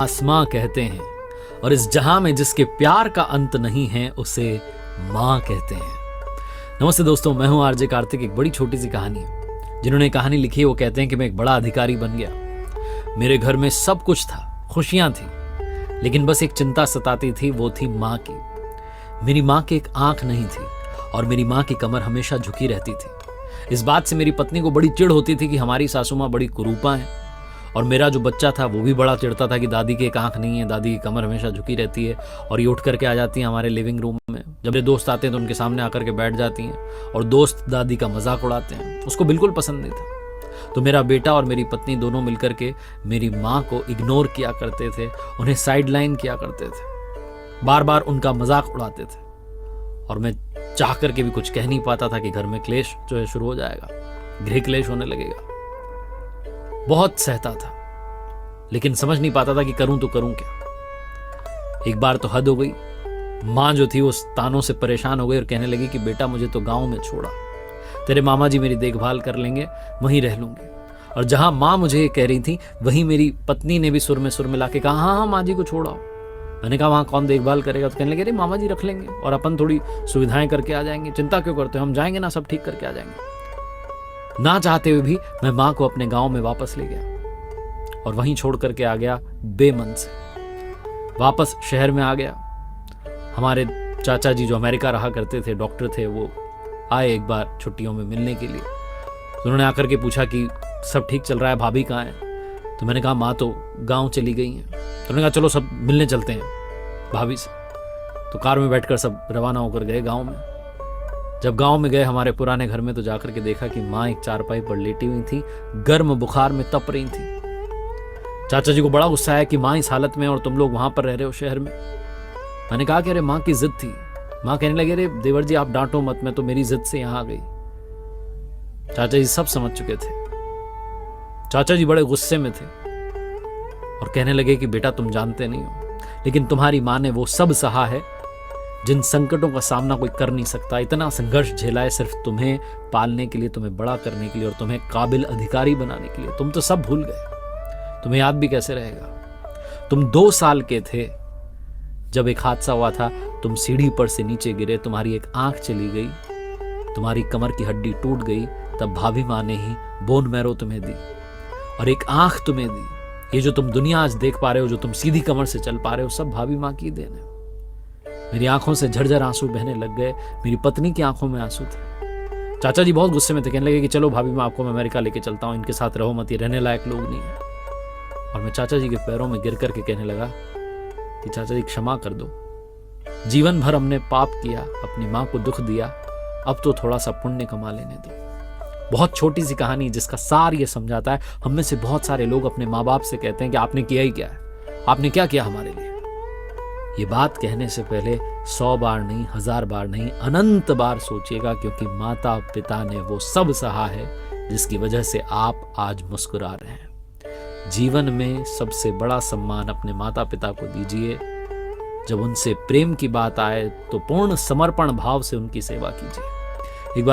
आसमां कहते हैं, और इस जहां में जिसके प्यार का अंत नहीं है उसे माँ कहते हैं। नमस्ते दोस्तों, मैं हूं आरजे कार्तिक। एक बड़ी छोटी सी कहानी है। जिन्होंने कहानी लिखी है वो कहते हैं कि मैं एक बड़ा अधिकारी बन गया। मेरे घर में सब कुछ था, खुशियां थी, लेकिन बस एक चिंता सताती थी, वो थी माँ की। मेरी माँ की एक आंख नहीं थी और मेरी माँ की कमर हमेशा झुकी रहती थी। इस बात से मेरी पत्नी को बड़ी चिढ़ होती थी कि हमारी सासू माँ बड़ी कुरूपा है, और मेरा जो बच्चा था वो भी बड़ा चिढ़ता था कि दादी की एक आंख नहीं है, दादी की कमर हमेशा झुकी रहती है, और ये उठ करके आ जाती हैं हमारे लिविंग रूम में। जब मेरे दोस्त आते हैं तो उनके सामने आकर के बैठ जाती हैं और दोस्त दादी का मजाक उड़ाते हैं। उसको बिल्कुल पसंद नहीं था। तो मेरा बेटा और मेरी पत्नी दोनों मिलकर के मेरी माँ को इग्नोर किया करते थे, उन्हें साइड लाइन किया करते थे, बार बार उनका मजाक उड़ाते थे, और मैं चाह करके भी कुछ कह नहीं पाता था कि घर में क्लेश जो है शुरू हो जाएगा, गृह क्लेश होने लगेगा। बहुत सहता था, लेकिन समझ नहीं पाता था कि करूं तो करूं क्या। एक बार तो हद हो गई। माँ जो थी वो तानों से परेशान हो गई और कहने लगी कि बेटा मुझे तो गांव में छोड़ा, तेरे मामा जी मेरी देखभाल कर लेंगे, वहीं रह लूंगी। और जहां माँ मुझे कह रही थी वहीं मेरी पत्नी ने भी सुर में ला के कहा, हाँ हाँ माँ जी को छोड़ाओ। मैंने कहा वहां कौन देखभाल करेगा? तो कहने लगे, अरे मामा जी रख लेंगे और अपन थोड़ी सुविधाएं करके आ जाएंगे, चिंता क्यों करते हो, हम जाएंगे ना, सब ठीक करके आ जाएंगे। ना चाहते हुए भी मैं माँ को अपने गांव में वापस ले गया और वहीं छोड़ करके आ गया बेमन से। वापस शहर में आ गया। हमारे चाचा जी जो अमेरिका रहा करते थे, डॉक्टर थे, वो आए एक बार छुट्टियों में मिलने के लिए। तो उन्होंने आकर के पूछा कि सब ठीक चल रहा है, भाभी कहाँ है? तो मैंने कहा माँ तो गांव चली गई हैं। तो उन्होंने कहा चलो सब मिलने चलते हैं भाभी से। तो कार में बैठकर सब रवाना होकर गए गांव में। जब गांव में गए हमारे पुराने घर में, तो जाकर के देखा कि माँ एक चारपाई पर लेटी हुई थी, गर्म बुखार में तप रही थी। चाचा जी को बड़ा गुस्सा आया कि माँ इस हालत में और तुम लोग वहां पर रह रहे हो शहर में। मैंने कहा कि अरे माँ की जिद थी। माँ कहने लगे, अरे देवर जी आप डांटो मत, मैं तो मेरी जिद से यहां आ गई। चाचा जी सब समझ चुके थे। चाचा जी बड़े गुस्से में थे और कहने लगे कि बेटा तुम जानते नहीं हो, लेकिन तुम्हारी माँ ने वो सब सहा है जिन संकटों का सामना कोई कर नहीं सकता। इतना संघर्ष झेला है सिर्फ तुम्हें पालने के लिए, तुम्हें बड़ा करने के लिए और तुम्हें काबिल अधिकारी बनाने के लिए। तुम तो सब भूल गए, तुम्हें याद भी कैसे रहेगा? तुम 2 साल के थे जब एक हादसा हुआ था, तुम सीढ़ी पर से नीचे गिरे, तुम्हारी एक आंख चली गई, तुम्हारी कमर की हड्डी टूट गई, तब भाभी माँ ने ही बोन मैरो तुम्हें दी और एक आंख तुम्हें दी। ये जो तुम दुनिया आज देख पा रहे हो, जो तुम सीधी कमर से चल पा रहे हो, सब भाभी माँ की देन है। मेरी आंखों से झरझर आंसू बहने लग गए। मेरी पत्नी की आंखों में आंसू थे। चाचा जी बहुत गुस्से में थे, कहने लगे कि चलो भाभी मैं आपको अमेरिका लेके चलता हूँ, इनके साथ रहो मत, ये रहने लायक लोग नहीं है। और मैं चाचा जी के पैरों में गिर करके कहने लगा कि चाचा जी क्षमा कर दो, जीवन भर हमने पाप किया, अपनी माँ को दुख दिया, अब तो थोड़ा सा पुण्य कमा लेने दो। बहुत छोटी सी कहानी जिसका सार ये समझाता है, हम में से बहुत सारे लोग अपने माँ बाप से कहते हैं कि आपने किया ही क्या है, आपने क्या किया हमारे लिए। ये बात कहने से पहले 100 बार नहीं, 1000 बार नहीं, अनंत बार सोचिएगा, क्योंकि माता पिता ने वो सब सहा है जिसकी वजह से आप आज मुस्कुरा रहे हैं। जीवन में सबसे बड़ा सम्मान अपने माता पिता को दीजिए। जब उनसे प्रेम की बात आए तो पूर्ण समर्पण भाव से उनकी सेवा कीजिए।